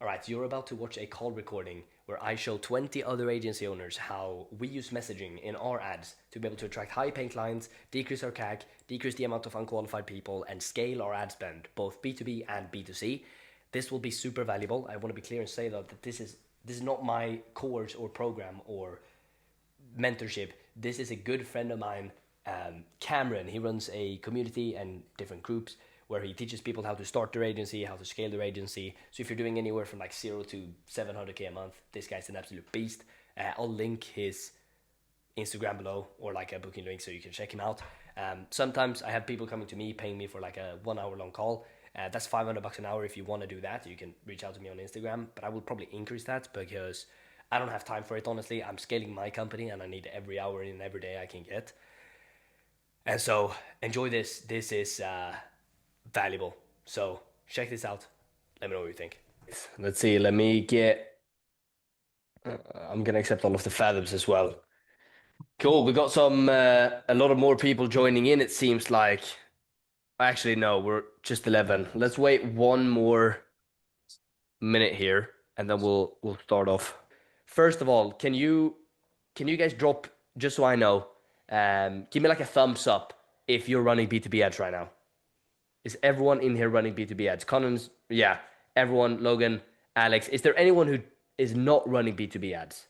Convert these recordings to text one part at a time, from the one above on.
All right, you're about to watch a call recording where I show 20 other agency owners how we use messaging in our ads to be able to attract high paying clients, decrease our CAC, decrease the amount of unqualified people, and scale our ad spend, both B2B and B2C. This will be super valuable. I want to be clear and say that this is not my course or program or mentorship. This is a good friend of mine, Cameron. He runs a community and different groups where he teaches people how to start their agency, how to scale their agency. So if you're doing anywhere from like 0 to 700K a month, this guy's an absolute beast. I'll link his Instagram below or like a booking link so you can check him out. Sometimes I have people coming to me paying me for like a 1 hour long call. That's $500 an hour. If you want to do that, you can reach out to me on Instagram, but I will probably increase that because I don't have time for it, honestly. I'm scaling my company and I need every hour in every day I can get. And so enjoy this. This is valuable. So check this out. Let me know what you think. Let's see. Let me get. I'm gonna accept all of the fathoms as well. Cool. We got a lot of more people joining in. It seems like. Actually, no, we're just 11. Let's wait one more minute here, and then we'll start off. First of all, can you guys drop, just so I know, give me like a thumbs up if you're running B2B ads right now. Is everyone in here running B2B ads? Conan's, yeah, everyone, Logan, Alex. Is there anyone who is not running B2B ads?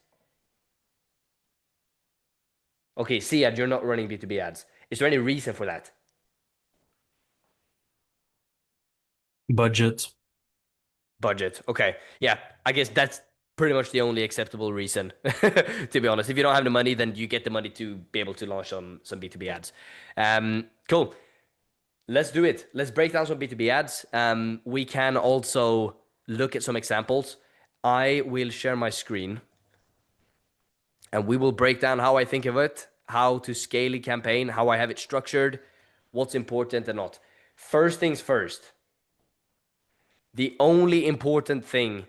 Okay, Siad, you're not running B2B ads. Is there any reason for that? Budget. Budget. Okay. Yeah, I guess that's pretty much the only acceptable reason, to be honest. If you don't have the money, then you get the money to be able to launch some B2B ads. Cool. Let's do it. Let's break down some B2B ads. We can also look at some examples. I will share my screen and we will break down how I think of it, how to scale a campaign, how I have it structured, what's important and not. First things first, the only important thing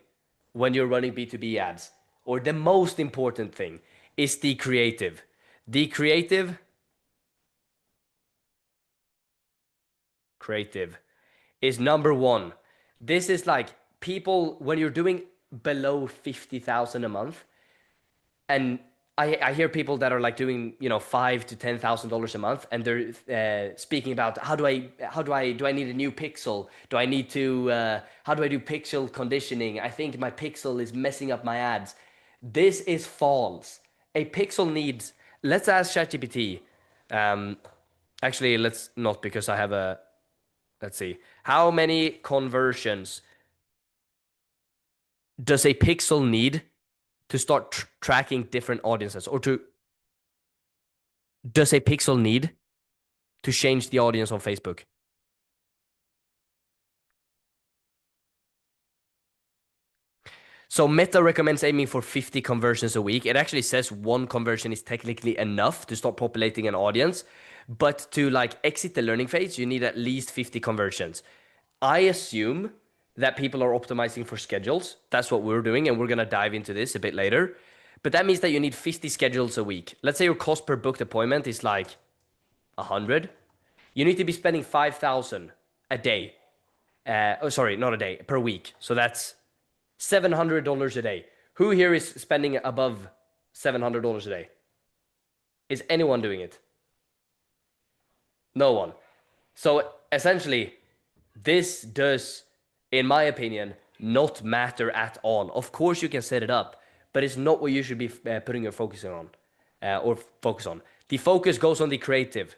when you're running B2B ads, or the most important thing, is the creative. The creative is number one. This is like people, when you're doing below 50,000 a month, and I hear people that are like doing, five to $10,000 a month, and they're speaking about do I need a new pixel? Do I need to how do I do pixel conditioning? I think my pixel is messing up my ads. This is false. A pixel needs. Let's ask ChatGPT. Um, Actually, let's not, because I have a. Let's see. How many conversions does a pixel need to start tracking different audiences, or to does a pixel need to change the audience on Facebook? So Meta recommends aiming for 50 conversions a week. It actually says one conversion is technically enough to start populating an audience, but to like exit the learning phase, you need at least 50 conversions. I assume that people are optimizing for schedules. That's what we're doing, and we're going to dive into this a bit later. But that means that you need 50 schedules a week. Let's say your cost per booked appointment is like 100. You need to be spending 5,000 a day. Oh, sorry, not a day, per week. So that's $700 a day. Who here is spending above $700 a day? Is anyone doing it? No one. So essentially, this does, in my opinion, not matter at all. Of course, you can set it up, but it's not what you should be putting your focus on, or focus on. The focus goes on the creative.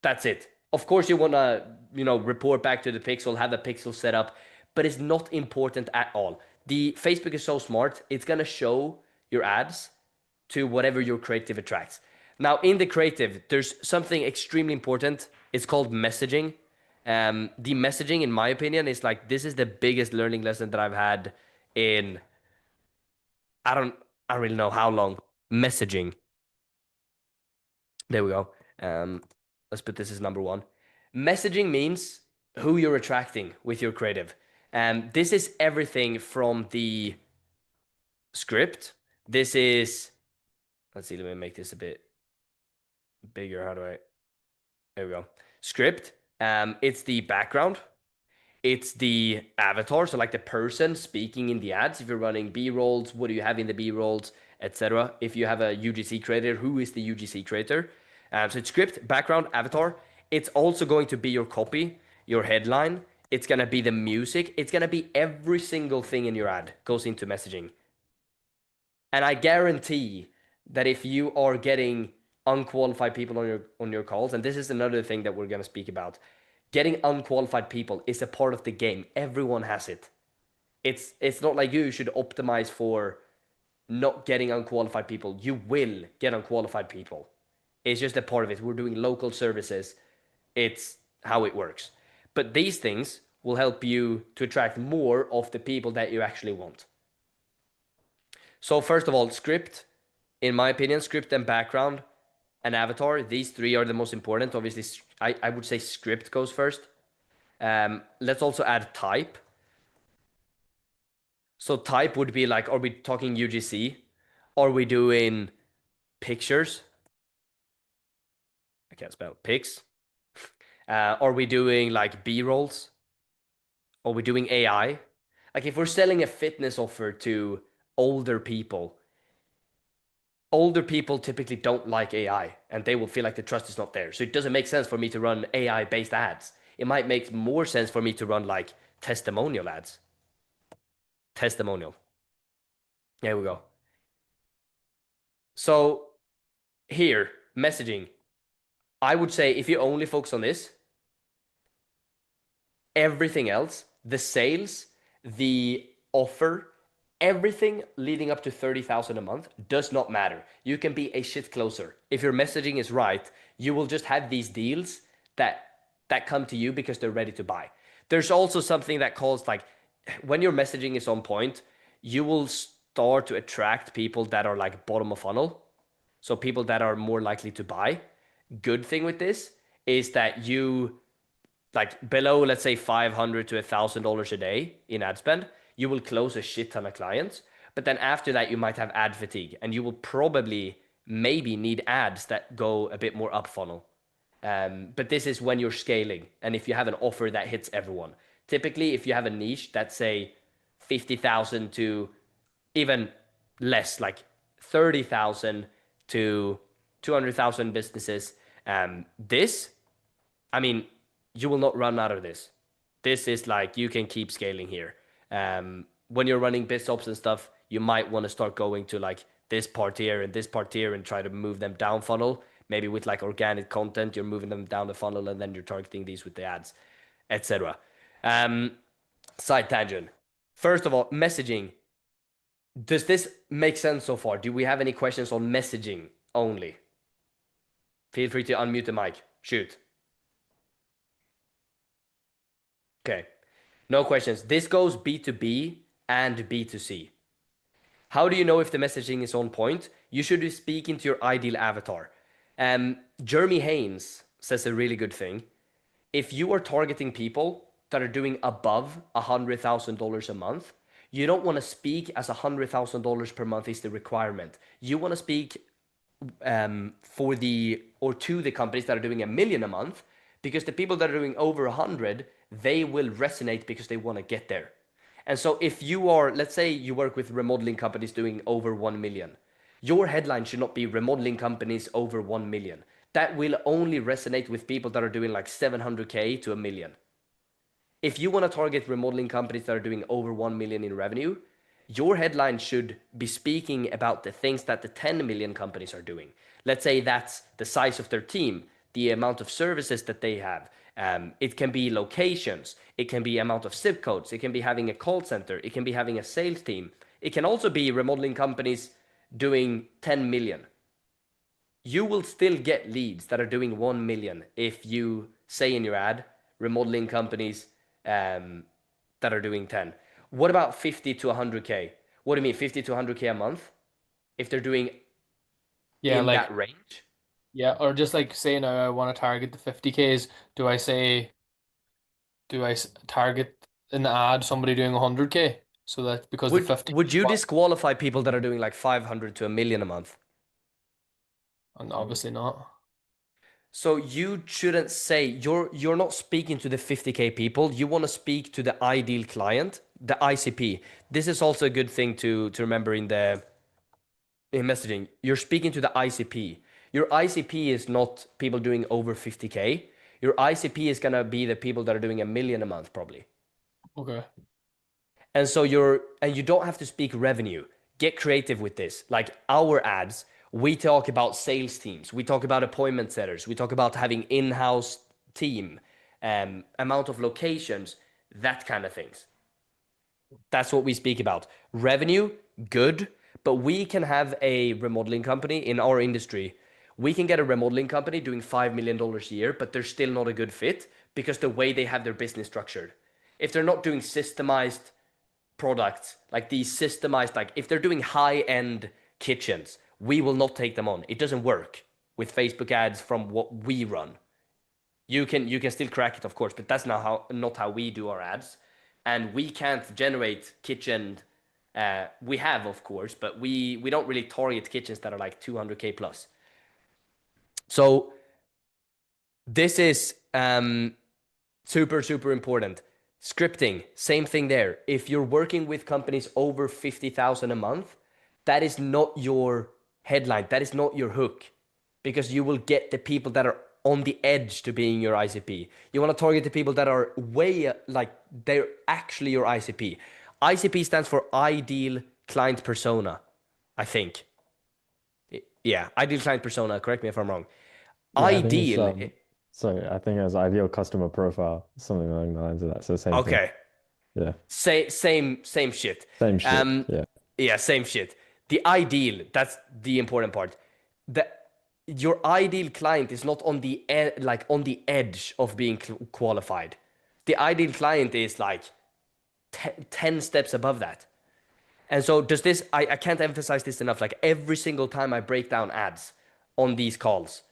That's it. Of course, you want to, report back to the pixel, have the pixel set up, but it's not important at all. The Facebook is so smart, it's going to show your ads to whatever your creative attracts. Now, in the creative, there's something extremely important. It's called messaging. The messaging, in my opinion, is like, this is the biggest learning lesson that I've had in, I don't, I don't really know how long. Messaging. There we go. Let's put this as number one. Messaging means who you're attracting with your creative. This is everything from the script. This is, let's see, let me make this a bit bigger. How do I, there we go. Script. It's the background. It's the avatar, so like the person speaking in the ads. If you're running B rolls, what do you have in the B rolls, etc. If you have a UGC creator, who is the UGC creator? So it's script, background, avatar. It's also going to be your copy, your headline. It's gonna be the music. It's gonna be every single thing in your ad goes into messaging. And I guarantee that if you are getting unqualified people on your calls, and this is another thing that we're gonna speak about, getting unqualified people is a part of the game. Everyone has it. It's not like you should optimize for not getting unqualified people. You will get unqualified people. It's just a part of it. We're doing local services. It's how it works. But these things will help you to attract more of the people that you actually want. So first of all, script, in my opinion, script and background and avatar, these three are the most important. Obviously, I would say script goes first. Let's also add type. So type would be like, are we talking UGC? Are we doing pictures? I can't spell pics. Are we doing like B-rolls? Are we doing AI? Like if we're selling a fitness offer to older people, older people typically don't like AI and they will feel like the trust is not there. So it doesn't make sense for me to run AI based ads. It might make more sense for me to run like testimonial ads. Testimonial. There we go. So here, messaging. I would say if you only focus on this, everything else, the sales, the offer, everything leading up to 30,000 a month does not matter. You can be a shit closer. If your messaging is right, you will just have these deals that come to you because they're ready to buy. There's also something that calls like when your messaging is on point, you will start to attract people that are like bottom of funnel. So people that are more likely to buy. Good thing with this is that you like below, let's say $500 to $1,000 a day in ad spend, you will close a shit ton of clients. But then after that, you might have ad fatigue and you will probably maybe need ads that go a bit more up funnel. But this is when you're scaling and if you have an offer that hits everyone. Typically, if you have a niche that's say 50,000 to even less, like 30,000 to 200,000 businesses, this, I mean, you will not run out of this. This is like you can keep scaling here. When you're running BizOps and stuff, you might want to start going to like this part here and this part here and try to move them down funnel. Maybe with like organic content, you're moving them down the funnel and then you're targeting these with the ads, etc. Side tangent. First of all, messaging. Does this make sense so far? Do we have any questions on messaging only? Feel free to unmute the mic. Shoot. Okay. No questions. This goes B2B and B2C. How do you know if the messaging is on point? You should be speaking to your ideal avatar. Jeremy Haynes says a really good thing. If you are targeting people that are doing above $100,000 a month, you don't want to speak as $100,000 per month is the requirement. You want to speak for the or to the companies that are doing 1 million a month, because the people that are doing over 100, they will resonate because they want to get there. And so if you are, let's say you work with remodeling companies doing over 1 million, your headline should not be remodeling companies over 1 million. That will only resonate with people that are doing like 700K to 1 million. If you want to target remodeling companies that are doing over 1 million in revenue, your headline should be speaking about the things that the 10 million companies are doing. Let's say that's the size of their team, the amount of services that they have. It can be locations, it can be amount of zip codes, it can be having a call center, it can be having a sales team. It can also be remodeling companies doing 10 million. You will still get leads that are doing 1 million if you say in your ad, remodeling companies that are doing 10. What about 50 to 100K? What do you mean, 50 to 100K a month? If they're doing Yeah, in like that range? yeah, or just like say now I want to target the 50Ks. Do I say target in the ad somebody doing 100K so that because the Would 50K you one, disqualify people that are doing like 500 to 1 million a month? and obviously not. So you shouldn't say you're not speaking to the 50K people. You want to speak to the ideal client, the ICP. This is also a good thing to remember in messaging. You're speaking to the ICP. Your ICP is not people doing over 50K. Your ICP is gonna be the people that are doing 1 million a month probably. Okay. And so you don't have to speak revenue. Get creative with this. Like our ads, we talk about sales teams, we talk about appointment setters, we talk about having in-house team, amount of locations, that kind of things. That's what we speak about. Revenue, good, but we can have a remodeling company in our industry. We can get a remodeling company doing $5 million a year, but they're still not a good fit because the way they have their business structured. If they're not doing systemized products, like these systemized, like if they're doing high-end kitchens, we will not take them on. It doesn't work with Facebook ads from what we run. You can still crack it, of course, but that's not how we do our ads, and we can't generate kitchen. We have, of course, but we don't really target kitchens that are like 200K plus. So this is super, super important. Scripting, same thing there. If you're working with companies over 50,000 a month, that is not your headline. That is not your hook because you will get the people that are on the edge to being your ICP. You want to target the people that are way like they're actually your ICP. ICP stands for ideal client persona, I think. Yeah, ideal client persona. Correct me if I'm wrong. Yeah, I think it's Ideal. sorry, I think it's ideal customer profile, something along the lines of that. So same thing. Okay. Yeah. Same shit. Same shit. Um, Yeah. yeah, same shit. The ideal, that's the important part. The your ideal client is not on the like on the edge of being qualified. The ideal client is like 10 steps above that. And so does this I can't emphasize this enough. Like every single time I break down ads on these calls,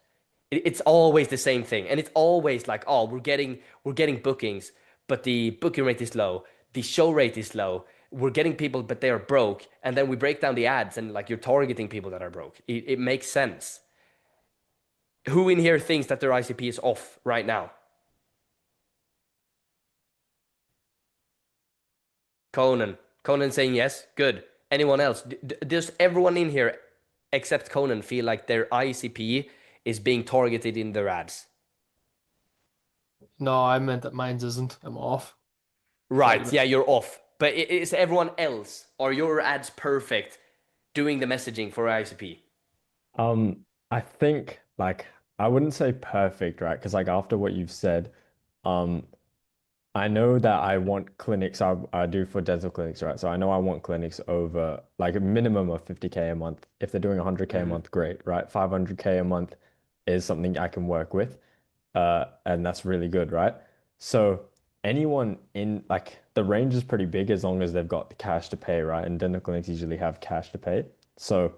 it's always the same thing, and it's always like, oh, we're getting bookings, but the booking rate is low, the show rate is low, we're getting people but they are broke, and then we break down the ads and like you're targeting people that are broke. It makes sense. Who in here thinks that their ICP is off right now? Conan saying yes. Good. Anyone else? Does everyone in here except Conan feel like their ICP is being targeted in their ads? No, I meant that mine's isn't. I'm off. Thought you Right, meant. yeah, you're off. But is everyone else, are your ads perfect doing the messaging for ICP? I think like I wouldn't say perfect, right? Because like after what you've said, um, I know that I want clinics I do for dental clinics, right? So I know I want clinics over like a minimum of 50K a month. If they're doing 100K a Hmm. month, great, right? 500K a month is something I can work with. And that's really good, right? So anyone in like the range is pretty big as long as they've got the cash to pay, right? And dental clinics usually have cash to pay. So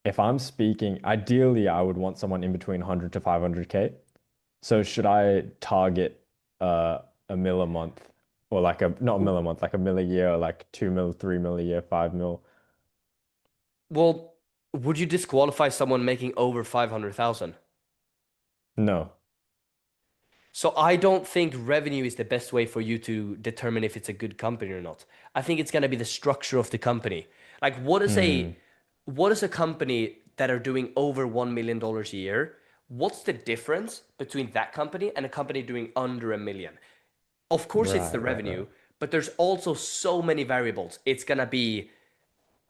if I'm speaking, ideally I would want someone in between 100 to 500K. So should I target a mil a month or like a not a mil a month, like a mil a year, or like 2 mil, 3 mil a year, 5 mil? Well, would you disqualify someone making over 500,000? No. So I don't think revenue is the best way for you to determine if it's a good company or not. I think it's going to be the structure of the company. Like Mm, what is a company that are doing over $1 million a year? What's the difference between that company and a company doing under 1 million? Of course it's the right, right, right. revenue, but there's also so many variables. It's going to be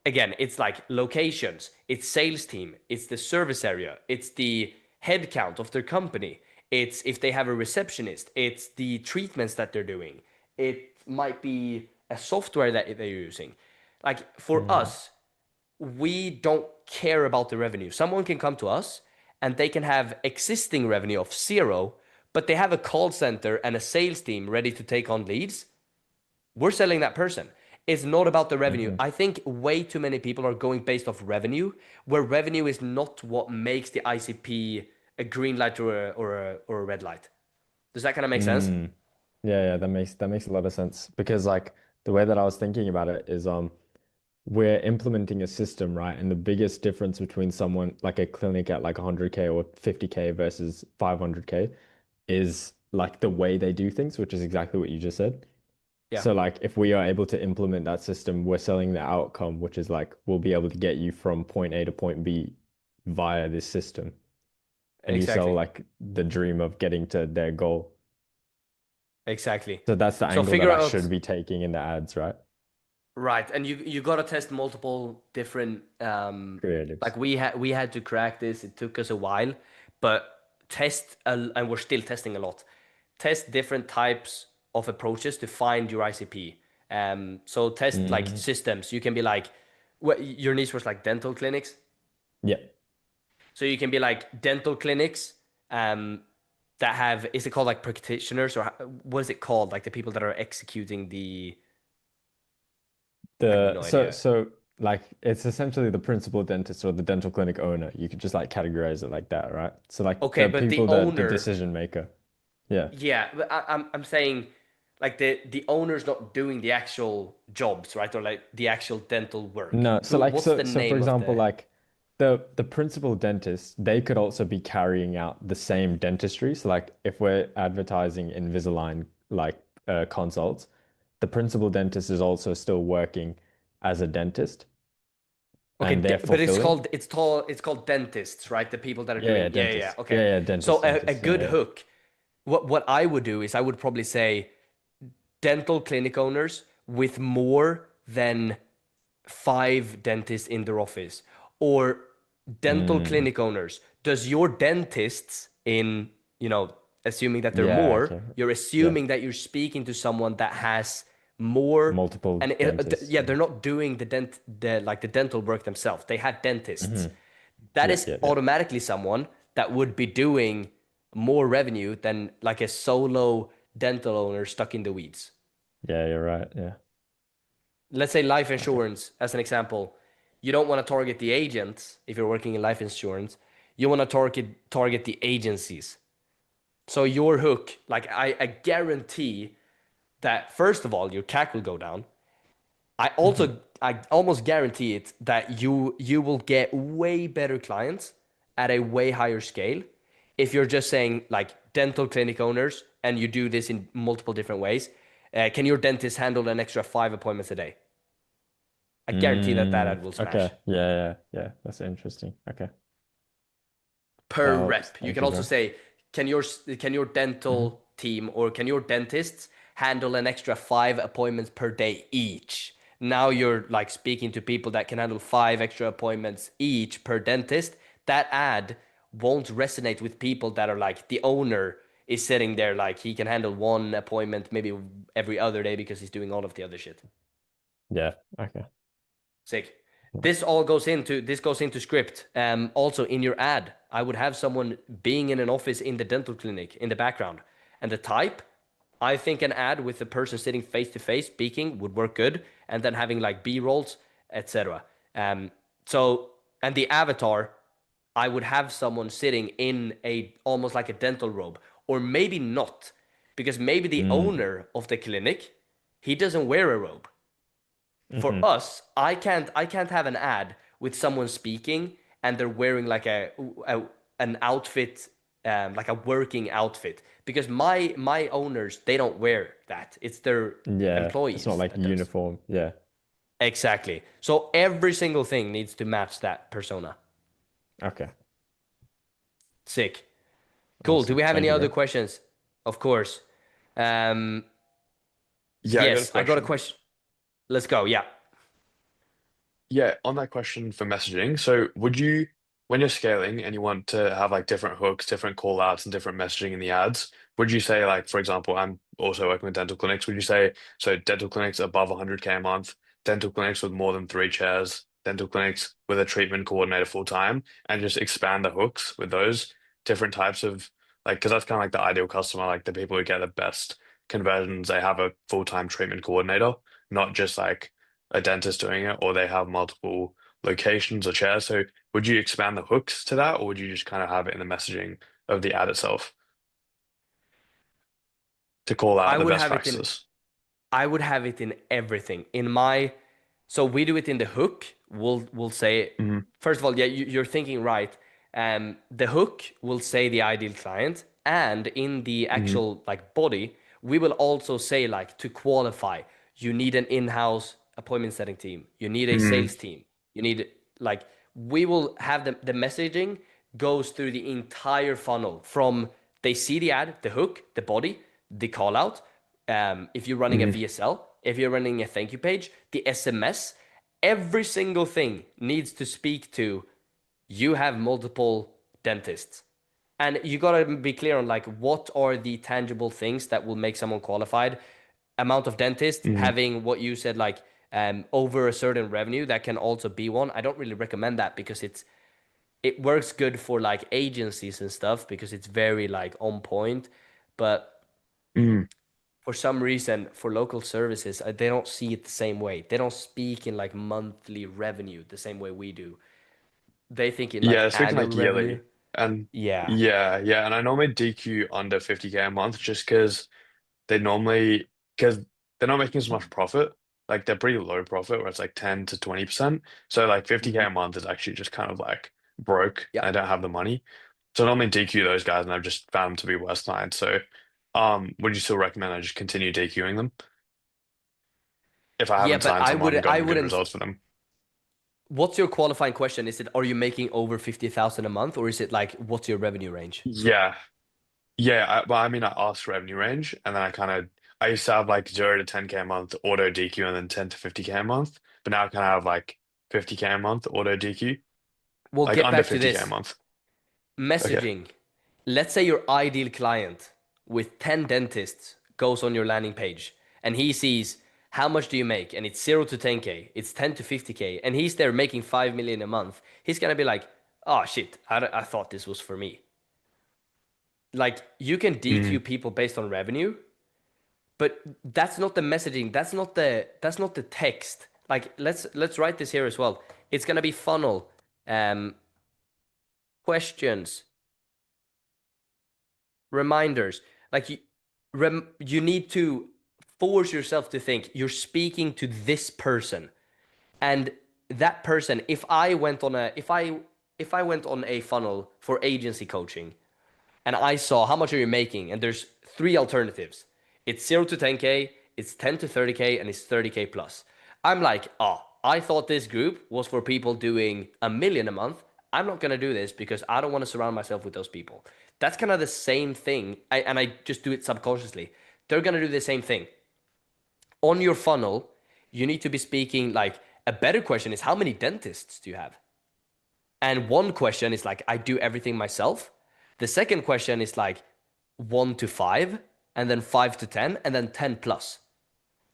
again, it's like locations, it's sales team, it's the service area, it's the headcount of their company, it's if they have a receptionist, it's the treatments that they're doing, it might be a software that they're using. Like for Mm, us, we don't care about the revenue. Someone can come to us and they can have existing revenue of zero, but they have a call center and a sales team ready to take on leads. We're selling that person. It's not about the revenue. mhm. I think way too many people are going based off revenue, where revenue is not what makes the ICP a green light or a red light. Does that kind of make sense? Mm. Yeah, yeah, that makes a lot of sense because like the way that I was thinking about it is we're implementing a system, right? And the biggest difference between someone like a clinic at like 100K or 50K versus 500K is like the way they do things, which is exactly what you just said. Yeah, So like if we are able to implement that system, we're selling the outcome, which is like we'll be able to get you from point A to point B via this system. And you sell exactly. like the dream of getting to their goal. Exactly. So that's the So angle that figure I out, should be taking in the ads, right? right, and you got to test multiple different Creatives. like we had to crack this. It took us a while, but and we're still testing a lot. Test different types of approaches to find your ICP. So test like Mm, systems. You can be like, what your niche was like dental clinics. yeah. So you can be like dental clinics um, that have, is it called like practitioners or what is it called? Like the people that are executing the, I have The no so idea. so like it's essentially the principal dentist or the dental clinic owner. You could just like categorize it like that, right? So like Okay, the but the people that the owner, decision maker. Yeah. yeah, but I'm saying like the owner's not doing the actual jobs, right? Or like the actual dental work. No, so Who, like what's the so for name of example, the, like the principal dentist, they could also be carrying out the same dentistry. So like if we're advertising Invisalign like consults, the principal dentist is also still working as a dentist okay, and they're but fulfilling. it's called dentists, right? The people that are Yeah, yeah, doing, yeah, yeah, yeah. dentist. Okay. Yeah, yeah, So a dentist. Yeah, good yeah. hook, what I would do is I would probably say dental clinic owners with more than five dentists in their office, or dental Mm, clinic owners. Does your dentists in, you know, assuming that they're yeah, more, okay. you're Yeah. assuming that you're speaking to someone that has more, Multiple and dentists. yeah, Yeah. they're not doing the dental work themselves. They have dentists. Hmm. That Yeah, is yeah, yeah. automatically someone that would be doing more revenue than like a solo dental owner stuck in the weeds. Yeah, you're right. Yeah. Let's say life Okay. insurance as an example. You don't want to target the agents if you're working in life insurance. You want to target the agencies. So your hook, like I guarantee that first of all your CAC will go down. Hmm. I almost guarantee it that you will get way better clients at a way higher scale if you're just saying like dental clinic owners and you do this in multiple different ways. Can your dentist handle an extra 5 appointments a day? I guarantee that that ad will Okay. smash Yeah, yeah, yeah. That's interesting. Okay. That per helps. rep. You Thank can you, also bro. say, can your Hmm. dental team or can your dentists handle an extra 5 appointments per day each? Now you're like speaking to people that can handle 5 extra appointments each per dentist. That ad won't resonate with people that are like the owner is sitting there like he can handle 1 appointment maybe every other day because he's doing all of the other shit. Yeah. Okay. Sick. This goes into script. Also in your ad, I would have someone being in an office in the dental clinic in the background. And the type, I think an ad with the person sitting face to face speaking would work good. And then having like B rolls, etc. So and the avatar, I would have someone sitting in a almost like a dental robe, or maybe not, because maybe the Mm. owner of the clinic, he doesn't wear a robe. For Hmm. us, I can't have an ad with someone speaking and they're wearing like a an outfit, like a working outfit, because my owners, they don't wear that. It's their Yeah. It's not employees like that does. uniform. Yeah. Exactly. So every single thing needs to match that persona. Okay. Sick. Cool. Do Awesome. we have Thank any you, other bro. questions? Of course. Um, Yeah, I got a yes, I got a question. question. Let's go. Yeah. Yeah, on that question for messaging, so would you, when you're scaling and you want to have like different hooks, different call outs, and different messaging in the ads, would you say like, for example, I'm also working with dental clinics, would you say so dental clinics above 100K a month, dental clinics with more than 3 chairs, dental clinics with a treatment coordinator full time, and just expand the hooks with those different types of like, because that's kind of like the ideal customer, like the people who get the best conversions, they have a full-time treatment coordinator, not just like a dentist doing it, or they have multiple locations or chairs. So would you expand the hooks to that, or would you just kind of have it in the messaging of the ad itself to call I out the would best have it in practices? I would have it in everything. In my So we do it in the hook. We'll say, Hmm. first of all, yeah, you're thinking right. The hook will say the ideal client, and in the Hmm. actual like body, we will also say like to qualify, you need an in-house appointment setting team. You need a Hmm. sales team. You need like we will have the messaging goes through the entire funnel from they see the ad, the hook, the body, the call out. If you're running a Hmm. VSL, if you're running a thank you page, the SMS, every single thing needs to speak to you have multiple dentists. And you gotta be clear on like what are the tangible things that will make someone qualified. Amount of dentists, Hmm. having what you said, like over a certain revenue, that can also be one. I don't really recommend that because it works good for like agencies and stuff because it's very like on point. But Hmm. for some reason, for local services, they don't see it the same way. They don't speak in like monthly revenue the same way we do. They think in Yeah, like it's thinking annual like revenue. yearly. And Yeah. yeah, yeah. And I normally DQ under 50K a month just they normally, because they're not making as much profit. Like they're pretty low profit where it's like 10 to 20%. So like 50K Hmm. a month is actually just kind of like broke Yeah. and I don't have the money. So I normally DQ those guys and I've just found them to be worse clients. So would you still recommend I just continue DQing them if I Yeah, haven't but signed someone and I gotten good wouldn't. results for them? What's your qualifying question? Is it are you making over 50,000 a month, or is it like what's your revenue range? Yeah. Yeah, well, I mean, I asked revenue range, and then I used to have like 0 to 10K a month auto DQ, and then 10 to 50K a month. But now I kind of have like 50K a month auto DQ, We'll like get under back to 50K a this. month. Okay. Messaging. Let's say your ideal client with 10 dentists goes on your landing page and he sees how much do you make and it's 0 to 10K, it's 10 to 50K, and he's there making 5 million a month. He's going to be like, oh shit, I thought this was for me. Like you can Mm, DQ people based on revenue, but that's not the messaging. That's not the text. Like let's write this here as well. It's going to be funnel, um, questions, reminders. Like you need to force yourself to think you're speaking to this person, and that person. If I went on a funnel for agency coaching, and I saw how much are you making, and there's three alternatives. It's 0 to 10K, it's 10 to 30K, and it's 30K plus. I'm like, oh, I thought this group was for people doing a million a month. I'm not gonna do this because I don't want to surround myself with those people. That's kind of the same thing, and I just do it subconsciously. They're gonna do the same thing on your funnel. You need to be speaking like a better question is how many dentists do you have? And one question is like, I do everything myself. The second question is like 1 to 5, and then 5 to 10, and then 10 plus.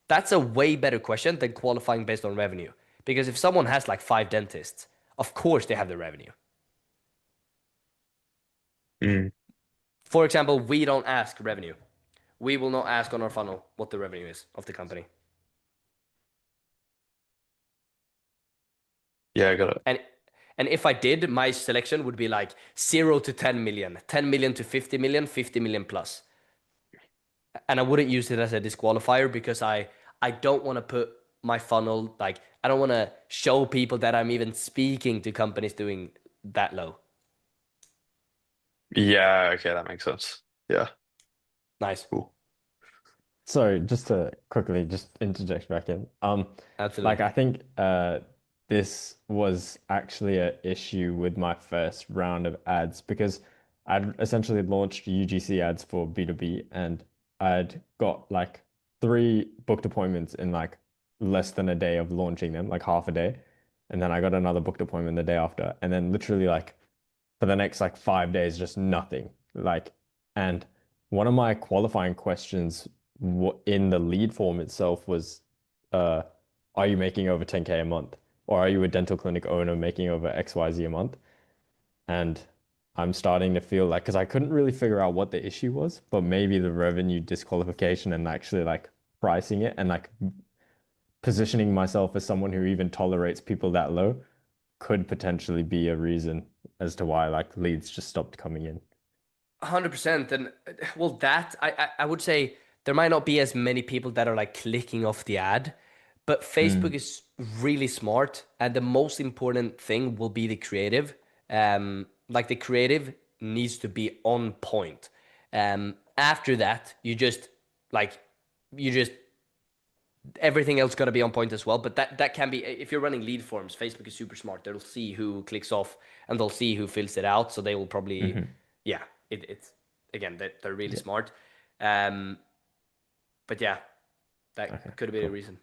That's a way better question than qualifying based on revenue. Because if someone has like 5 dentists, of course they have the revenue. mm. For example, we don't ask revenue. We will not ask on our funnel what the revenue is of the company. Yeah, I got it. And and if I did, my selection would be like 0 to 10 million, 10 million to 50 million, 50 million plus. And I wouldn't use it as a disqualifier because I don't want to put my funnel like I don't want to show people that I'm even speaking to companies doing that low. Yeah, okay, that makes sense. Yeah, Nice. cool. So just to quickly just interject back in, like Absolutely. I think this was actually an issue with my first round of ads because I'd essentially launched UGC ads for B2B and I'd got like three booked appointments in like less than a day of launching them, like half a day. And then I got another booked appointment the day after. And then literally like for the next like 5 days, just nothing. Like, and one of my qualifying questions in the lead form itself was, uh, are you making over 10K a month? Or are you a dental clinic owner making over XYZ a month? And I'm starting to feel like, because I couldn't really figure out what the issue was, but maybe the revenue disqualification and actually like pricing it and like positioning myself as someone who even tolerates people that low could potentially be a reason as to why like leads just stopped coming in. 100%. And well, that I would say there might not be as many people that are like clicking off the ad, But Facebook Mm. is really smart, and the most important thing will be the creative. Like the creative needs to be on point. After that, like you just everything else got to be on point as well. But that can be if you're running lead forms. Facebook is super smart. They'll see who clicks off and they'll see who fills it out. So they will probably, Hmm. yeah. It's again they're really Yeah. smart. Um, but yeah, Okay, that could be a cool. reason.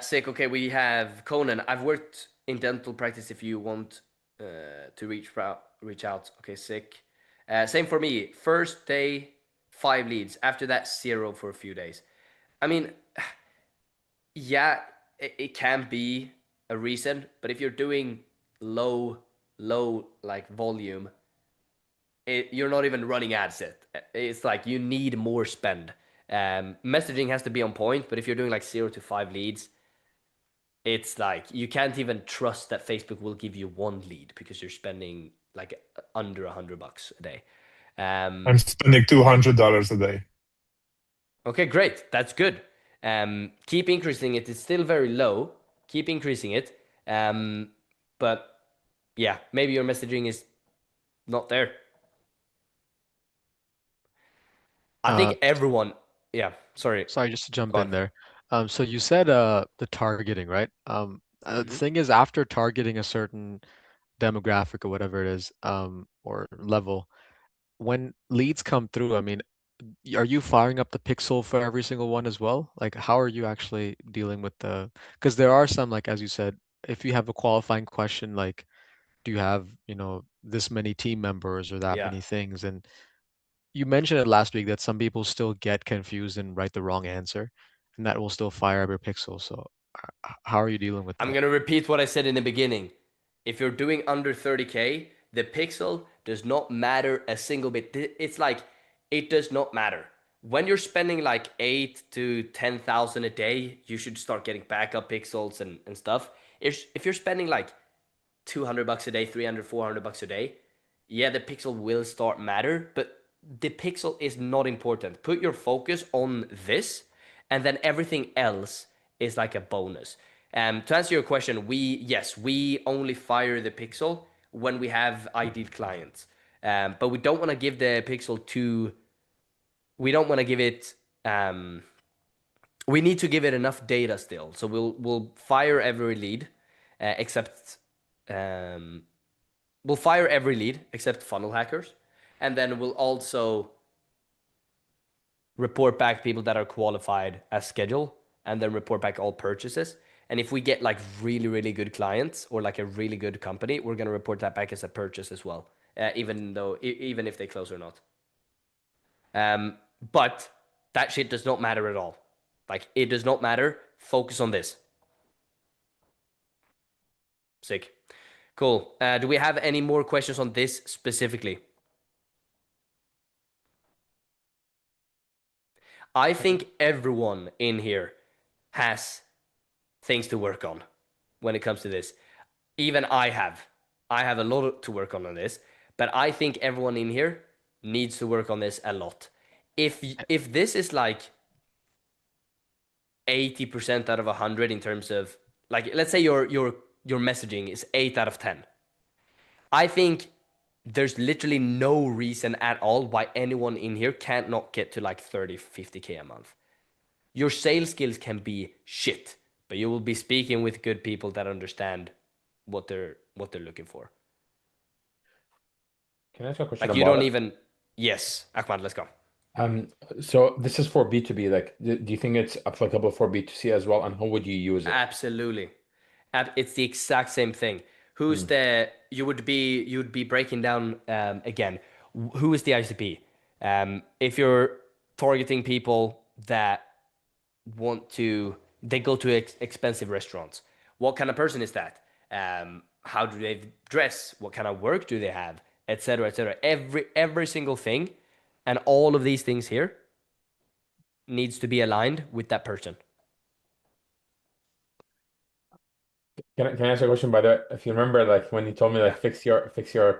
Sick. Okay, we have Conan. I've worked in dental practice. If you want to reach out. Okay, sick. Same for me. First day, 5 leads. After that, zero for a few days. I mean, yeah, it can be a reason, but if you're doing low like volume, you're not even running ads yet. It's like you need more spend. Messaging has to be on point, but if you're doing like 0 to 5 leads, it's like you can't even trust that Facebook will give you one lead because you're spending like under $100 a day. I'm Um, spending $200 a day. okay, great. That's good. Keep increasing it. It's still very low. Keep increasing it. But yeah, maybe your messaging is not there. I Uh, think everyone. Yeah, sorry. Sorry, just to jump Go on. in there. So you said the targeting, right? The Hmm. thing is, after targeting a certain demographic or whatever it is, or level, when leads come through, I mean, are you firing up the pixel for every single one as well? Like, how are you actually dealing with the? Because there are some, like as you said, if you have a qualifying question, like, do you have, this many team members or that Yeah, many things? And you mentioned it last week that some people still get confused and write the wrong answer, and that will still fire up your pixel. So, how are you dealing with I'm that? gonna repeat what I said in the beginning. If you're doing under 30K, the pixel does not matter a single bit. It's like it does not matter. When you're spending like 8 to 10,000 a day, you should start getting backup pixels and stuff. If you're spending like $200 a day, 300, $400 a day, yeah, the pixel will start matter, but the pixel is not important. Put your focus on this, and then everything else is like a bonus. To answer your question, we only fire the pixel when we have ideal clients, but we don't want to give the pixel to. We don't want to give it. We need to give it enough data still, so we'll fire every lead, except um, we'll fire every lead except funnel hackers, and then we'll also report back people that are qualified as scheduled, and then report back all purchases. And if we get like really good clients or like a really good company, we're gonna report that back as a purchase as well, even if they close or not. Um, but that shit does not matter at all. Like it does not matter. Focus on this. Sick. Cool. Do we have any more questions on this specifically? I think everyone in here has things to work on when it comes to this. Even I have. I have a lot to work on this, but I think everyone in here needs to work on this a lot. If this is like 80% out of 100 in terms of like let's say your messaging is 8 out of 10. I think there's literally no reason at all why anyone in here can't not get to like 30, 50K a month. Your sales skills can be shit, but you will be speaking with good people that understand what they're looking for. Can I ask a question Like you about don't it? even. Yes, Ahmad, let's go. So this is for B2B. Like, do you think it's applicable for B2C as well? And how would you use it? Absolutely. It's the exact same thing. Who's Hmm. the you'd be breaking down again. Who is the ICP? If you're targeting people that they go to expensive restaurants. What kind of person is that? How do they dress? What kind of work do they have? Etc. Etc. Every single thing, and all of these things here needs to be aligned with that person. Can I ask a question by the way? If you remember, like when you told me Yeah. like fix your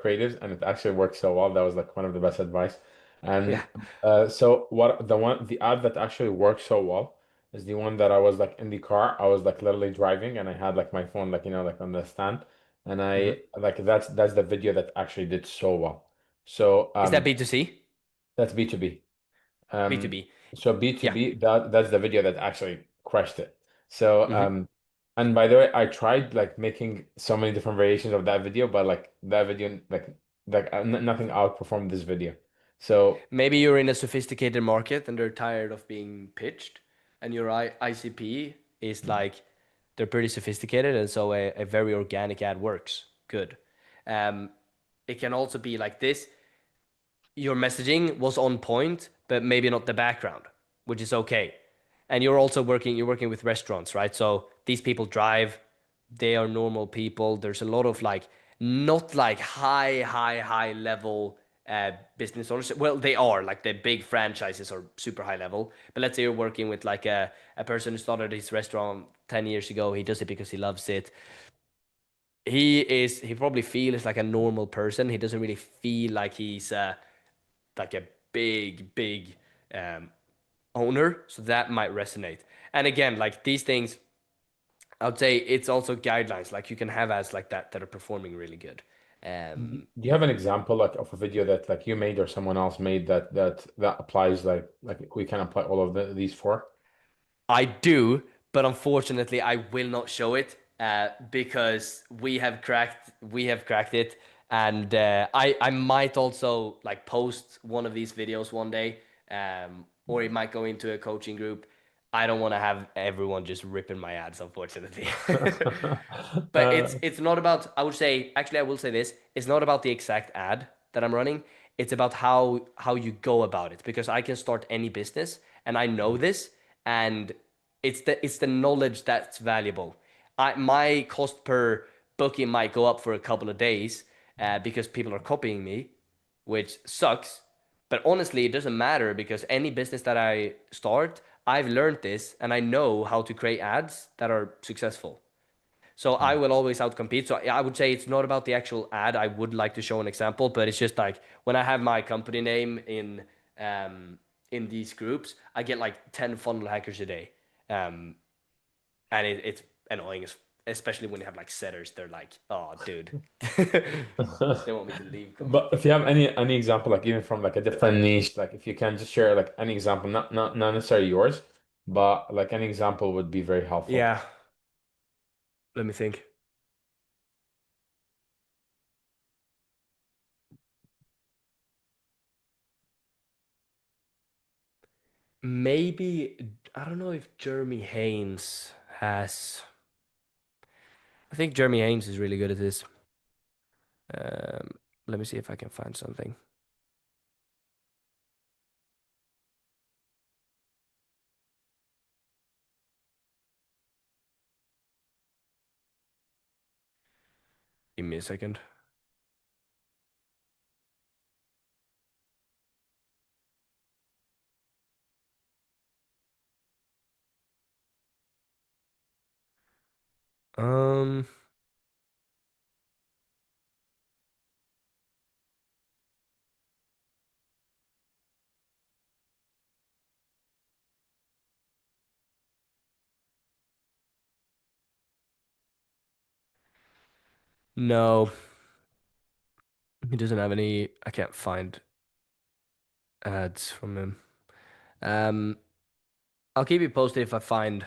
creatives, and it actually worked so well, that was like one of the best advice. Yeah. And so what the ad that actually worked so well is the one that I was like in the car. I was like literally driving and I had like my phone like like on the stand. And Hmm. I like that's the video that actually did so well. So Is that B2C? that's B2B. Um, B2B. so Yeah. B2B, that's the video that actually crushed it. So, Hmm. and by the way, I tried like making so many different variations of that video, but like that video, nothing outperformed this video. So, Maybe you're in a sophisticated market and they're tired of being pitched, and your ICP is like they're pretty sophisticated, and so a very organic ad works good. Um, it can also be like this: your messaging was on point, but maybe not the background, which is okay. And you're working with restaurants, right? So these people drive, they are normal people. There's a lot of like not like high level business owners. Well, they are like the big franchises are super high level. But let's say you're working with like a person who started his restaurant 10 years ago. He does it because he loves it. He probably feels like a normal person. He doesn't really feel like he's like a big um, owner, so that might resonate. And again, like these things, I would say it's also guidelines. Like you can have ads like that are performing really good. do Um, you have an example like of a video that like you made or someone else made that applies like we can apply all of these four? I do, but unfortunately, I will not show it because we have cracked it, and I might also like post one of these videos one day, or it might go into a coaching group. I don't want to have everyone just ripping my ads, unfortunately. But it's not about, I would say, actually I will say this, it's not about the exact ad that I'm running. It's about how you go about it, because I can start any business and I know this, and it's the knowledge that's valuable. My cost per booking might go up for a couple of days because people are copying me, which sucks. But honestly, it doesn't matter because any business that I start, I've learned this and I know how to create ads that are successful. So I will always outcompete. So I would say it's not about the actual ad. I would like to show an example, but it's just like when I have my company name in these groups, I get like 10 funnel hackers a day. Um, and it's annoying, especially when you have like setters. They're like, oh, dude, they want me to leave But if completely. you have any example, like even from like a different niche, like if you can just share like any example, not necessarily yours, but like any example would be very helpful. Yeah, let me think. Maybe I don't know if Jeremy Haynes has. I think Jeremy Haynes is really good at this. Um, let me see if I can find something. Give me a second. Um, no, he doesn't have any. I can't find ads from him. Um, I'll keep you posted if I find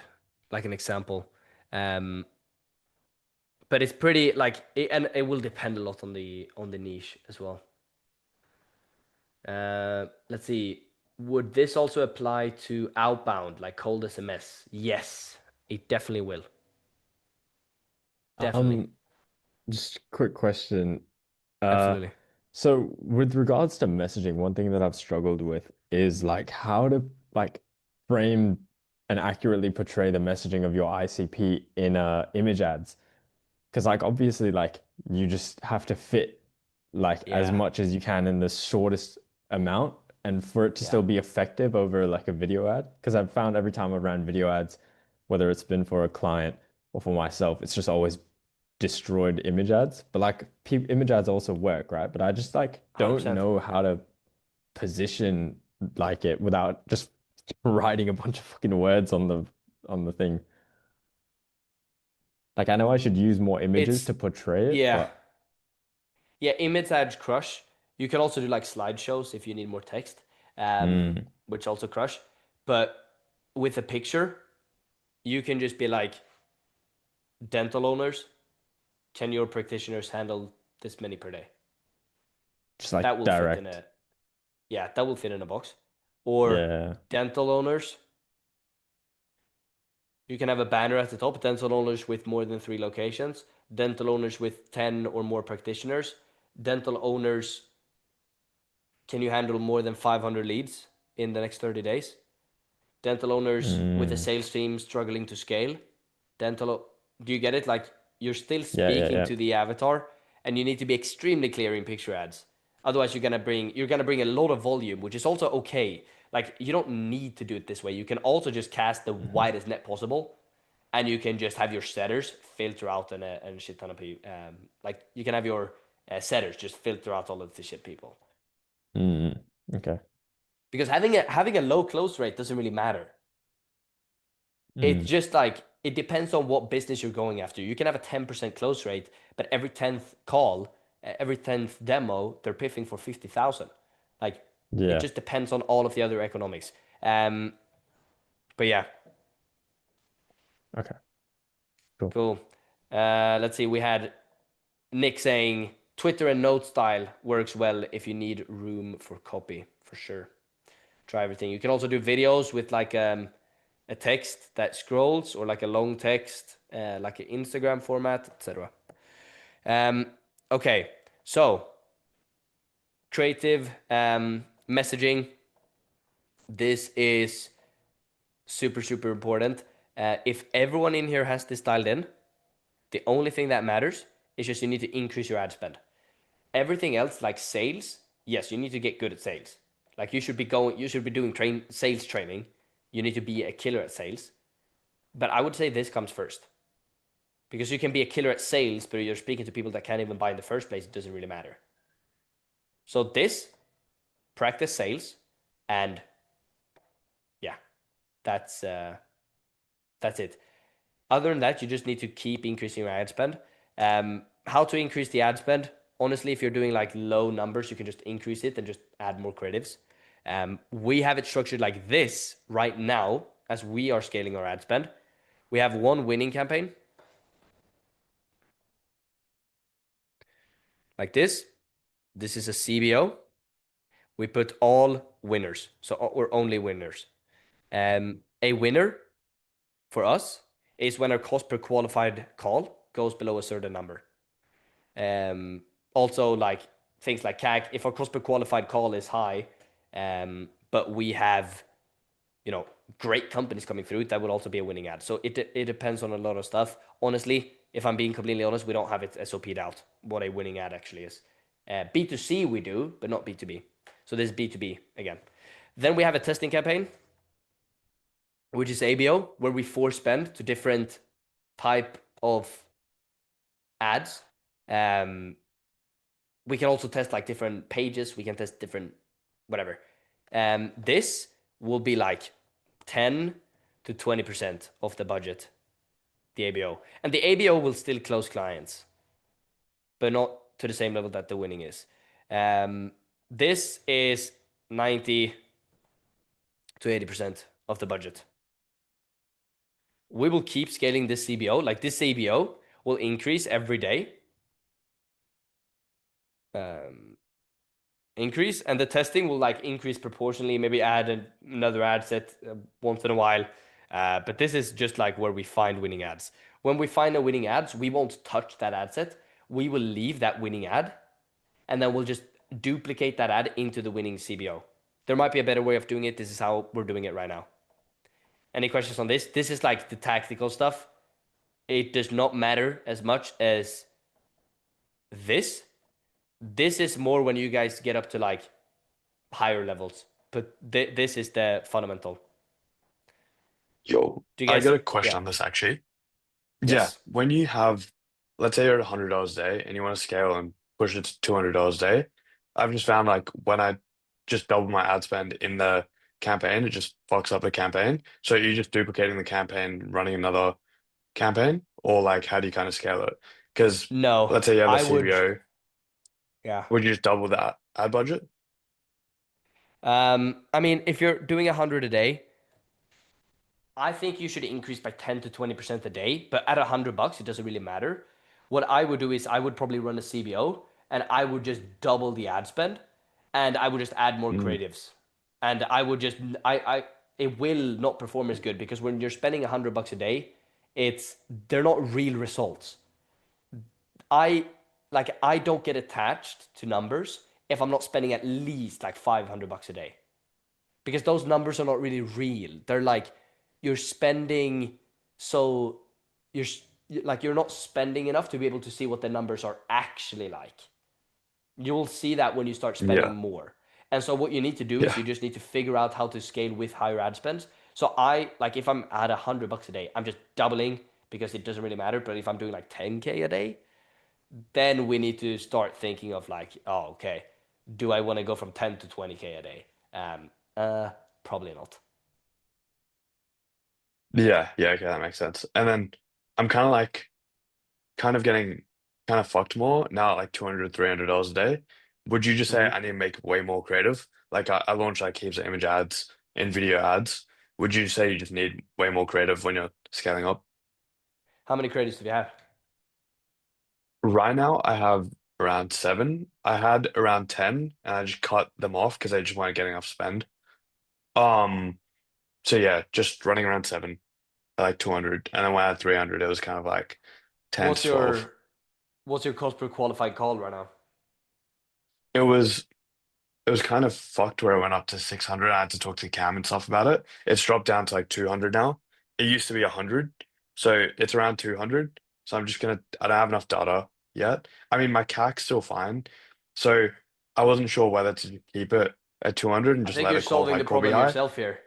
like an example. Um, but it's pretty like, and it will depend a lot on the niche as well. Let's see. Would this also apply to outbound, like cold SMS? Yes, it definitely will. Definitely, Um, just quick question. Uh, absolutely. so with regards to messaging, one thing that I've struggled with is like how to like frame and accurately portray the messaging of your ICP in image ads. Because like obviously like you just have to fit like as Yeah, much as you can in the shortest amount and for it to yeah, still be effective over like a video ad. Because I've found every time I've ran video ads, whether it's been for a client or for myself, it's just always destroyed image ads. But like image ads also work, right? But I just like don't 100%. know how to position like it without just writing a bunch of fucking words on the on the thing. Like I know I should use more images It's to portray it, yeah. but Yeah, image ads crush. You can also do like slideshows if you need more text, which also crush. But with a picture, you can just be like, dental owners, can your practitioners handle this many per day? just That like will fit in direct. that will fit in a box. Or Yeah. dental owners, you can have a banner at the top, dental owners with more than 3 locations, dental owners with 10 or more practitioners, dental owners, can you handle more than 500 leads in the next 30 days? Dental owners with a sales team struggling to scale. Do you get it? Like you're still Yeah, yeah, speaking yeah. to the avatar, and you need to be extremely clear in picture ads. Otherwise, you're gonna bring a lot of volume, which is also okay. Like you don't need to do it this way. You can also just cast the widest net possible, and you can just have your setters filter out and a shit ton of people. Like you can have your setters just filter out all of the shit people. Okay. Because having a low close rate doesn't really matter. It's just like it depends on what business you're going after. You can have a 10% close rate, but every 10th call, every 10th demo, they're piffing for 50,000. Like it Yeah. just depends on all of the other economics. But yeah, Okay. cool. Let's see. We had Nick saying Twitter and note style works well if you need room for copy, for sure. Try everything. You can also do videos with like a text that scrolls or like a long text, like an Instagram format, etc. Okay, so creative messaging. This is super, super important. If everyone in here has this dialed in, the only thing that matters is just you need to increase your ad spend. Everything else, like sales, yes, you need to get good at sales. Like you should be doing sales training. You need to be a killer at sales. But I would say this comes first. Because you can be a killer at sales, but you're speaking to people that can't even buy in the first place, it doesn't really matter. So practice sales, and yeah, that's it. Other than that, you just need to keep increasing your ad spend. How to increase the ad spend? Honestly, if you're doing like low numbers, you can just increase it and just add more creatives. We have it structured like this right now as we are scaling our ad spend. We have one winning campaign like this. This is a CBO. We put all winners, we're only winners. A winner for us is when our cost per qualified call goes below a certain number. Also, like things like CAC, if our cost per qualified call is high, but we have, great companies coming through, that would also be a winning ad. So it depends on a lot of stuff. Honestly, if I'm being completely honest, we don't have it SOP'd out what a winning ad actually is. B2C we do, but not B2B. So this is B2B again. Then we have a testing campaign, which is ABO, where we force spend to different type of ads. We can also test like different pages. We can test different whatever. This will be like 10 to 20% of the budget, the ABO. And the ABO will still close clients, but not to the same level that the winning is. This is 90 to 80% of the budget. We will keep scaling this CBO. Like this CBO will increase every day. Increase, and the testing will like increase proportionally, maybe add another ad set once in a while. But this is just like where we find winning ads. When we find a winning ads, we won't touch that ad set. We will leave that winning ad, and then we'll just duplicate that ad into the winning CBO. There might be a better way of doing it. This is how we're doing it right now. Any questions on this? This is like the tactical stuff. It does not matter as much as this. This is more when you guys get up to like higher levels, but this is the fundamental. Yo, Do you I guys? got a question Yeah. on this actually. Yeah, Yes. when you have, let's say you're at $100 a day and you want to scale and push it to $200 a day, I've just found like when I just double my ad spend in the campaign, it just fucks up the campaign. So you're just duplicating the campaign, running another campaign, or like how do you kind of scale it? Because No, let's say you have a I would. CBO, Yeah. would you just double that ad budget? I mean, if you're doing 100 a day, I think you should increase by 10 to 20% a day, but at $100, it doesn't really matter. What I would do is I would probably run a CBO and I would just double the ad spend and I would just add more Mm. creatives. And I would just, it will not perform as good because when you're spending $100 a day, they're not real results. I don't get attached to numbers if I'm not spending at least like $500 a day because those numbers are not really real. They're like you're spending so you're you're not spending enough to be able to see what the numbers are actually like. You'll see that when you start spending Yeah, more. And so what you need to do is yeah, you just need to figure out how to scale with higher ad spends. So I like if I'm at $100 a day, I'm just doubling because it doesn't really matter. But if I'm doing like 10K a day, then we need to start thinking of like, oh, okay, do I want to go from 10 to 20K a day? Probably not. yeah, yeah. Okay, that makes sense. And then I'm kind of getting kind of fucked more now, like 200, $300 a day. Would you just say Mhm. I need to make way more creative? Like I launched like heaps of image ads and video ads. Would you say you just need way more creative when you're scaling up? How many credits do you have? Right now, I have around seven. I had around 10, and I just cut them off because I just weren't getting enough spend. Um, so yeah, just running around seven, like 200, and then when I had 300, it was kind of like 10 What's to 12. your what's your cost per qualified call right now? It was it was kind of fucked where it went up to 600. I had to talk to Cam and stuff about it. It's dropped down to like 200 now. It used to be 100, so it's around 200. So I don't have enough data yet. I mean, my CAC's still fine, so I wasn't sure whether to keep it at 200 and I just think let you're a solving the qualified call be problem high. yourself here.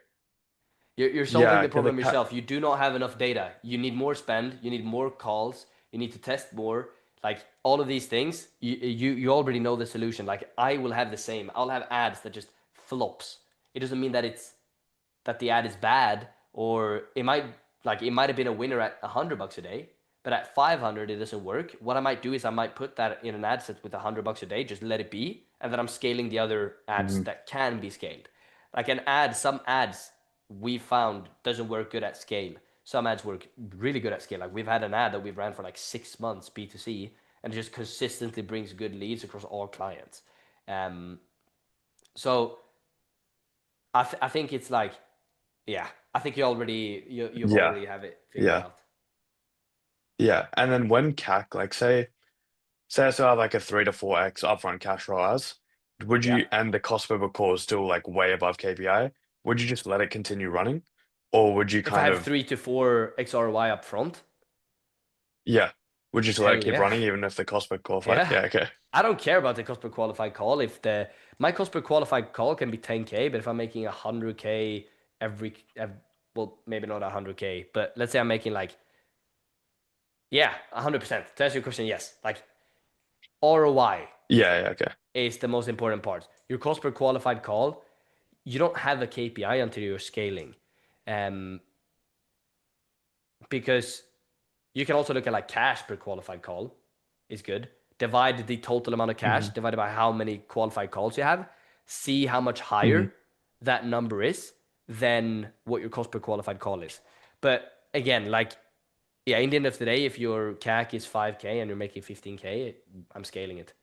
You're solving Yeah, the because problem yourself. You do not have enough data. You need more spend. You need more calls. You need to test more. Like all of these things, you already know the solution. Like I will have the same. I'll have ads that just flops. It doesn't mean that that the ad is bad or it might have been a winner at $100 a day, but at 500 it doesn't work. What I might do is I might put that in an ad set with $100 a day, just let it be, and then I'm scaling the other ads Mhm. that can be scaled. Like an ad, some ads we found doesn't work good at scale. Some ads work really good at scale. Like we've had an ad that we've ran for like 6 months B2C and it just consistently brings good leads across all clients. Um, so I think it's like, yeah, I think you've Yeah, already have it figured yeah, out. yeah. And then when CAC, like say I still have like a 3 to 4x upfront cash ROAS, would Yeah. you, and the cost per call is still like way above KPI, would you just let it continue running? Or would you If I kind have of, 3 to 4x ROI up front, yeah, would you just let it hell keep yeah. running even if the cost per qualified? Yeah. Yeah, okay. I don't care about the cost per qualified call. If my cost per qualified call can be 10K, but if I'm making 100K every well, maybe not 100K, but let's say I'm making like, yeah, 100%. To answer your question, yes. Like ROI Yeah, yeah, okay. is the most important part. Your cost per qualified call, you don't have a KPI until you're scaling. Um, because you can also look at like cash per qualified call is good. Divide the total amount of cash Hmm. divided by how many qualified calls you have. See how much Hmm. higher that number is than what your cost per qualified call is. But again, like yeah, in the end of the day, if your CAC is 5K and you're making 15K, I'm scaling it.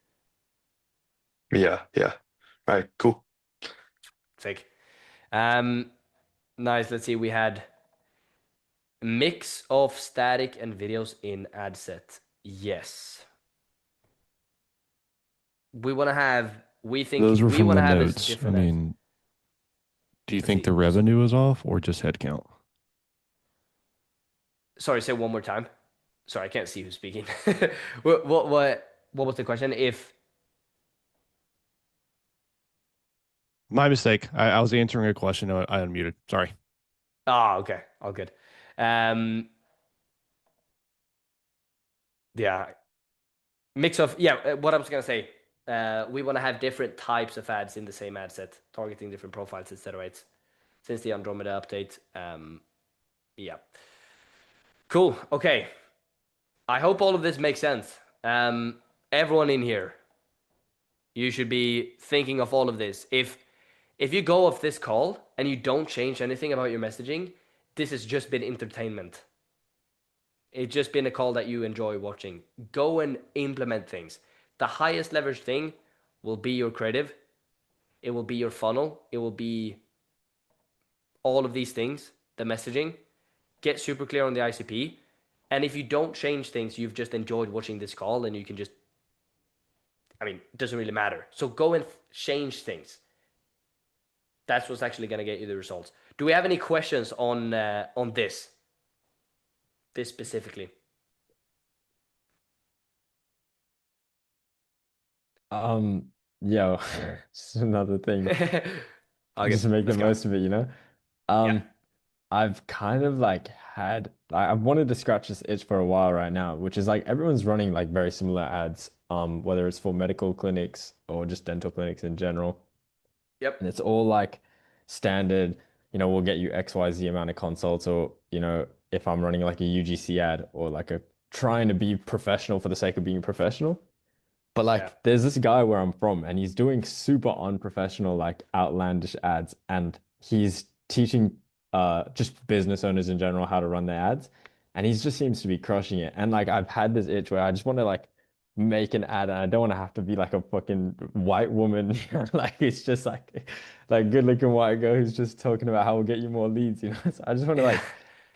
Yeah, yeah. Right, cool. Sick. Um, nice. Let's see. We had mix of static and videos in ad set. Yes. We want to have. We think Those were we from want the to have as notes. I different as. mean, do you Let's think see. the revenue is off or just headcount? Sorry, say one more time. Sorry, I can't see who's speaking. What was the question? If My mistake. I was answering a question. I unmuted. Sorry. okay, all good. Um, yeah, mix of yeah. What I was gonna say. We want to have different types of ads in the same ad set, targeting different profiles, etc. Right? since the Andromeda update. Yeah. Cool. Okay. I hope all of this makes sense. Everyone in here, you should be thinking of all of this. If you go off this call and you don't change anything about your messaging, this has just been entertainment. It's just been a call that you enjoy watching. Go and implement things. The highest leverage thing will be your creative. It will be your funnel. It will be all of these things, the messaging. Get super clear on the ICP. And if you don't change things, you've just enjoyed watching this call and you can just, I mean, it doesn't really matter. So go and change things. That's what's actually going to get you the results. Do we have any questions on this? This specifically? Yeah, it's another thing. Okay, Just make the let's go. most of it, you know? I've kind of like I've wanted to scratch this itch for a while right now, which is like everyone's running like very similar ads, whether it's for medical clinics or just dental clinics in general. Yep. And it's all like standard, we'll get you XYZ amount of consults, or, if I'm running like a UGC ad or like a trying to be professional for the sake of being professional. But like, there's this guy where I'm from, and he's doing super unprofessional, like outlandish ads, and he's teaching just business owners in general how to run their ads, and he just seems to be crushing it. And like, I've had this itch where I just want to like make an ad, and I don't want to have to be like a fucking white woman, like it's just like good looking white girl who's just talking about how we'll get you more leads, So I just want to like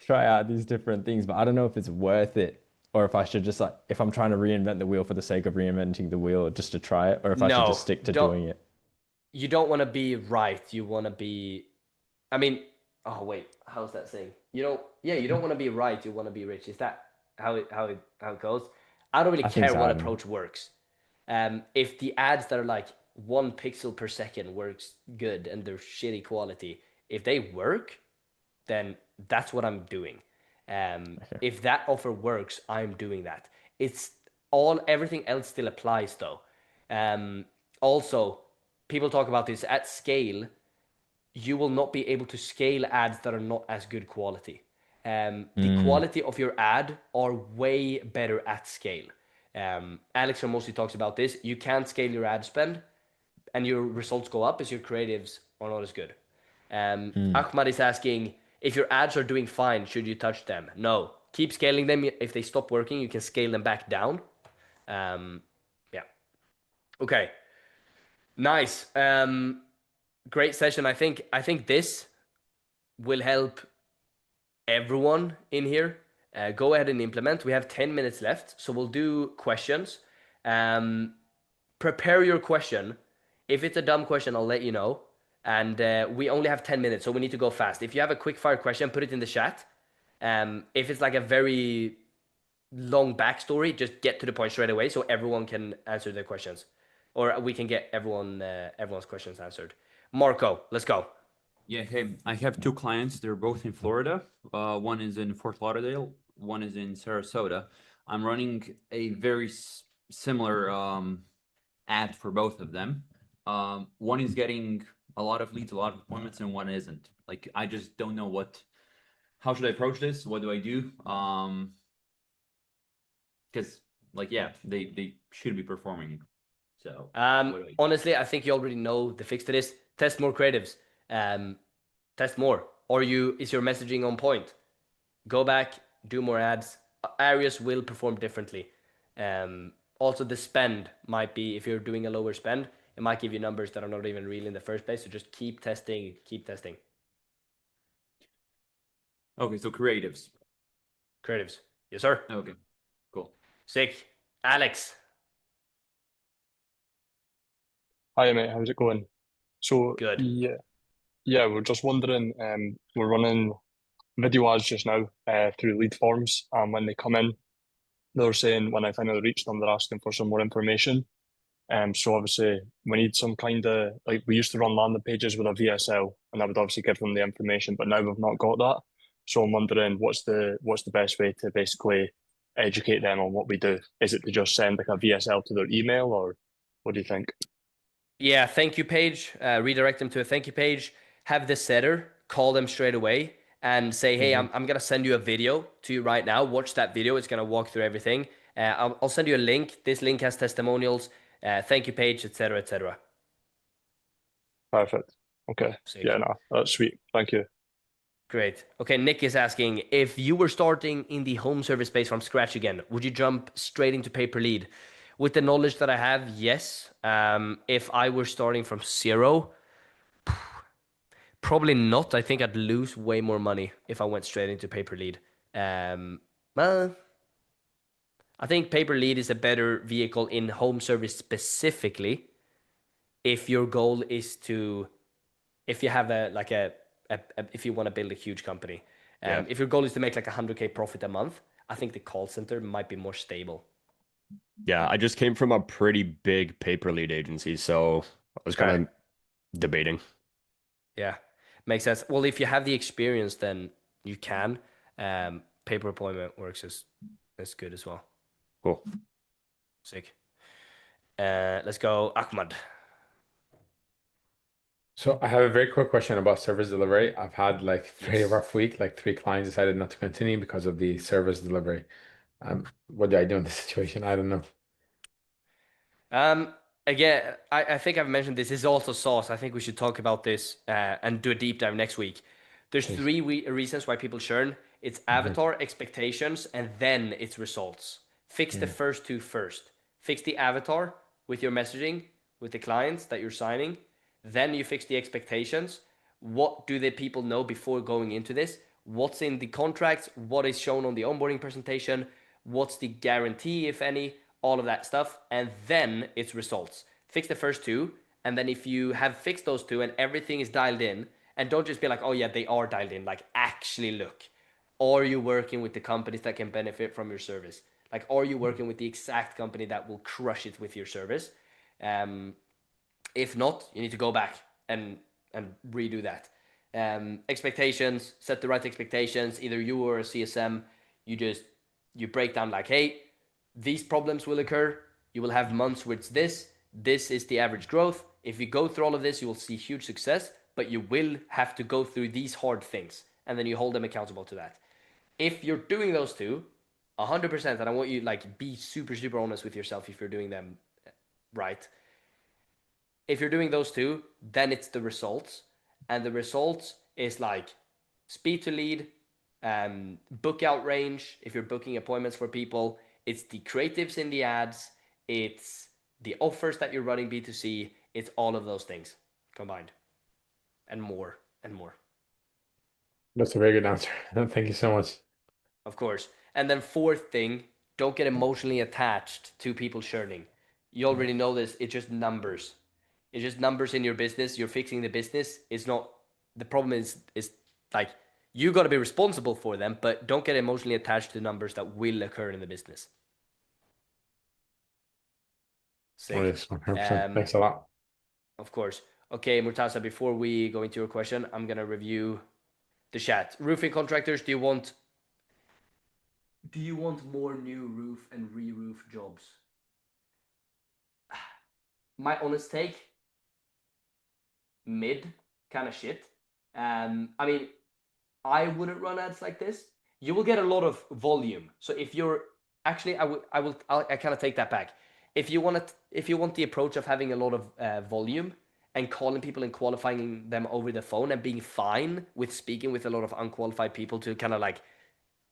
try out these different things, but I don't know if it's worth it. Or if I should just like, if I'm trying to reinvent the wheel for the sake of reinventing the wheel just to try it, or if I should just stick to doing it. You don't want to be right. You want to be, I mean, oh wait, how's that saying? You don't want to be right. You want to be rich. Is that how it goes? I don't really care what approach works. If the ads that are like 1 pixel per second works good and they're shitty quality, if they work, then that's what I'm doing. If that offer works, I'm doing that. Everything else still applies though. Also, people talk about this at scale. You will not be able to scale ads that are not as good quality. The quality of your ad are way better at scale. Alex mostly talks about this. You can't scale your ad spend and your results go up as your creatives are not as good. Ahmad is asking, if your ads are doing fine, should you touch them? No. Keep scaling them. If they stop working, you can scale them back down. Yeah. Okay. Nice. Great session. I think this will help everyone in here. Go ahead and implement. We have 10 minutes left, so we'll do questions. Prepare your question. If it's a dumb question, I'll let you know. And we only have 10 minutes, so we need to go fast. If you have a quick fire question, put it in the chat. If it's like a very long backstory, just get to the point straight away so everyone can answer their questions. Or we can get everyone's questions answered. Marco, let's go. Yeah, hey, I have 2 clients. They're both in Florida. One is in Fort Lauderdale, one is in Sarasota. I'm running a very similar ad for both of them. One is getting a lot of leads, a lot of appointments, and one isn't. Like, I just don't know how should I approach this? What do I do? Because like, yeah, they should be performing. So honestly, I think you already know the fix to this. Test more creatives. Test more. Or is your messaging on point? Go back, do more ads. Areas will perform differently. Also, the spend might be, if you're doing a lower spend, it might give you numbers that are not even real in the first place. So just keep testing, keep testing. Okay, so creatives. Creatives. Yes, sir. Okay, cool. Sick. Alex. Hi, mate. How's it going? So, Good. yeah, we're just wondering, we're running video ads just now through lead forms, and when they come in, they're saying when I finally reach them, they're asking for some more information. So obviously we need some kind of, like, we used to run landing pages with a VSL, and that would obviously give them the information, but now we've not got that. So I'm wondering what's the best way to basically educate them on what we do? Is it to just send like a VSL to their email, or what do you think? Yeah, thank you page. Redirect them to a thank you page. Have the setter call them straight away and say, hey, Mhm. I'm gonna send you a video to you right now. Watch that video. It's gonna walk through everything. I'll send you a link. This link has testimonials, thank you page, etc., etc. Perfect. Okay. Sick. Yeah, no, that's sweet. Thank you. Great. Okay, Nick is asking, if you were starting in the home service space from scratch again, would you jump straight into pay per lead? With the knowledge that I have, yes. If I were starting from zero, probably not. I think I'd lose way more money if I went straight into pay per lead. Well, I think pay per lead is a better vehicle in home service specifically if your goal is to, if you have if you want to build a huge company. Yeah. If your goal is to make like 100K profit a month, I think the call center might be more stable. Yeah, I just came from a pretty big paper lead agency, so I was kind of debating. Yeah, makes sense. Well, if you have the experience, then you can. Paper appointment works as good as well. Cool. Sick. Let's go, Ahmad. So I have a very quick question about service delivery. I've had like very Yes. rough week, like 3 clients decided not to continue because of the service delivery. What do I do in this situation? I don't know. Again, I think I've mentioned this. This is also sauce. I think we should talk about this and do a deep dive next week. There's Please. three reasons why people churn. It's avatar, expectations, and then it's results. Fix the first two first. Fix the avatar with your messaging with the clients that you're signing. Then you fix the expectations. What do the people know before going into this? What's in the contracts? What is shown on the onboarding presentation? What's the guarantee, if any? All of that stuff. And then it's results. Fix the first two. And then if you have fixed those two and everything is dialed in, and don't just be like, oh yeah, they are dialed in, like actually look. Are you working with the companies that can benefit from your service? Like, are you working with the exact company that will crush it with your service? If not, you need to go back and redo that. Expectations, set the right expectations. Either you or a CSM, you break down like, hey, these problems will occur. You will have months where it's this. This is the average growth. If you go through all of this, you will see huge success, but you will have to go through these hard things, and then you hold them accountable to that. If you're doing those two, 100%, and I want you like be super super honest with yourself if you're doing them right. If you're doing those two, then it's the results, and the results is like speed to lead, book out range. If you're booking appointments for people, it's the creatives in the ads, it's the offers that you're running B2C, it's all of those things combined, and more and more. That's a very good answer. Thank you so much. Of course. And then fourth thing, don't get emotionally attached to people churning. You already know this. It's just numbers. It's just numbers in your business. You're fixing the business. It's not, the problem is like you got to be responsible for them, but don't get emotionally attached to numbers that will occur in the business. Sick. Oh, yes, 100%. Thanks a lot. Of course. Okay, Murtaza, before we go into your question, I'm going to review the chat. Roofing contractors, do you want more new roof and re-roof jobs? My honest take, mid kind of shit. I mean, I wouldn't run ads like this. You will get a lot of volume. So if you're actually, I kind of take that back. If you want the approach of having a lot of volume and calling people and qualifying them over the phone and being fine with speaking with a lot of unqualified people to kind of like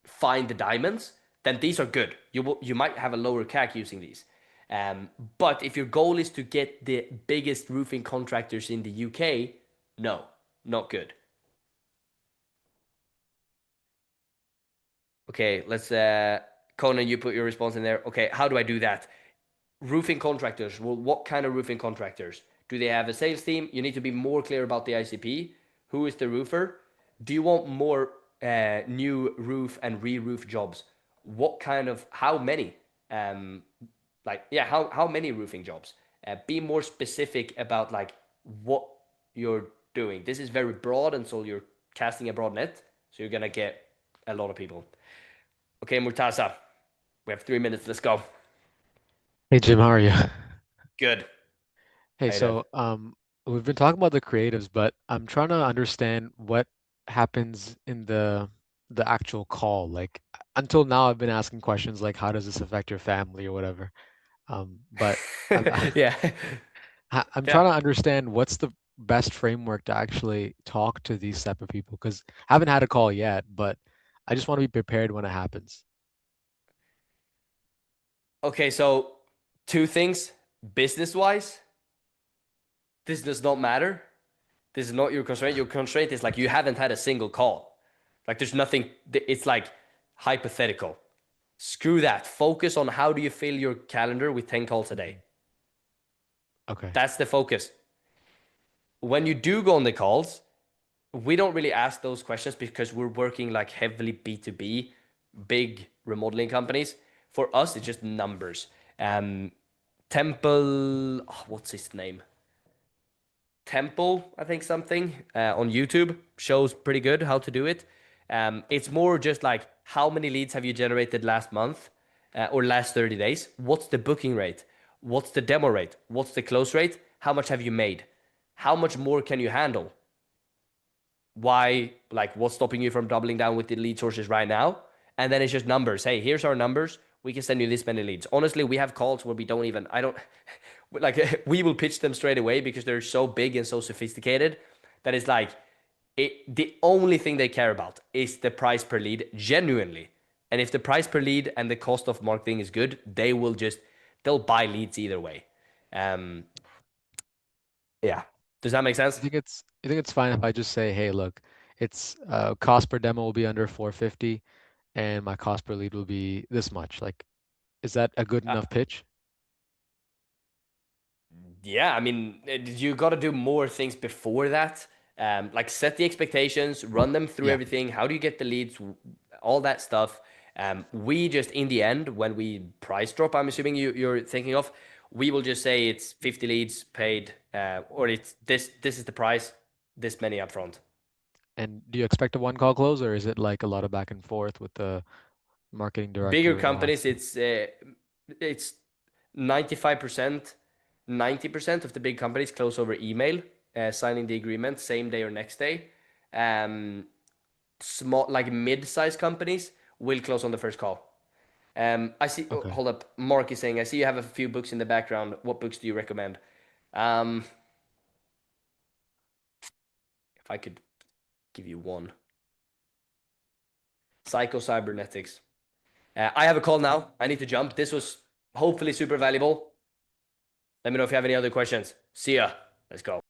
find the diamonds, then these are good. You might have a lower CAC using these. But if your goal is to get the biggest roofing contractors in the UK, no, not good. Okay, let's Conan, you put your response in there. Okay, how do I do that? Roofing contractors. Well, what kind of roofing contractors? Do they have a sales team? You need to be more clear about the ICP. Who is the roofer? Do you want more new roof and re-roof jobs? What kind of, how many? How many roofing jobs? Be more specific about like what you're doing. This is very broad, and so you're casting a broad net, so you're gonna get a lot of people. Okay, Murtaza, we have 3 minutes. Let's go. Hey Jim, how are you? Good. Hey, How you doing? so we've been talking about the creatives, but I'm trying to understand what happens in the actual call? Like until now, I've been asking questions like, how does this affect your family or whatever. But I'm Yeah. I'm Yeah. trying to understand what's the best framework to actually talk to these type of people because I haven't had a call yet, but I just want to be prepared when it happens. Okay, so two things. Business-wise, this does not matter. This is not your constraint. Your constraint is like you haven't had a single call. Like there's nothing, it's like hypothetical. Screw that. Focus on how do you fill your calendar with 10 calls a day. Okay. That's the focus. When you do go on the calls, we don't really ask those questions because we're working like heavily B2B, big remodeling companies. For us, it's just numbers. Temple, what's his name? Temple, I think something on YouTube shows pretty good how to do it. It's more just like how many leads have you generated last month or last 30 days? What's the booking rate? What's the demo rate? What's the close rate? How much have you made? How much more can you handle? Why, like, what's stopping you from doubling down with the lead sources right now? And then it's just numbers. Hey, here's our numbers. We can send you this many leads. Honestly, we have calls where we don't even, I don't, like, we will pitch them straight away because they're so big and so sophisticated that it's like, the only thing they care about is the price per lead, genuinely. And if the price per lead and the cost of marketing is good, they'll buy leads either way. Yeah. Does that make sense? You think it's fine if I just say, hey, look, it's cost per demo will be under 450 and my cost per lead will be this much. Like, is that a good Uh, enough pitch? Yeah, I mean, you got to do more things before that. Like set the expectations, run them through Yeah. everything. How do you get the leads? All that stuff. We just, in the end, when we price drop, I'm assuming you're thinking of, we will just say it's 50 leads paid, or it's this is the price, this many upfront. And do you expect a one call close or is it like a lot of back and forth with the marketing Bigger director and all that companies, stuff? it's 95%, 90% of the big companies close over email, signing the agreement same day or next day. Small, like mid-sized companies will close on the first call. I see. Oh, Okay. hold up. Mark is saying, I see you have a few books in the background. What books do you recommend? If I could give you one. Psycho-Cybernetics. I have a call now. I need to jump. This was hopefully super valuable. Let me know if you have any other questions. See ya. Let's go.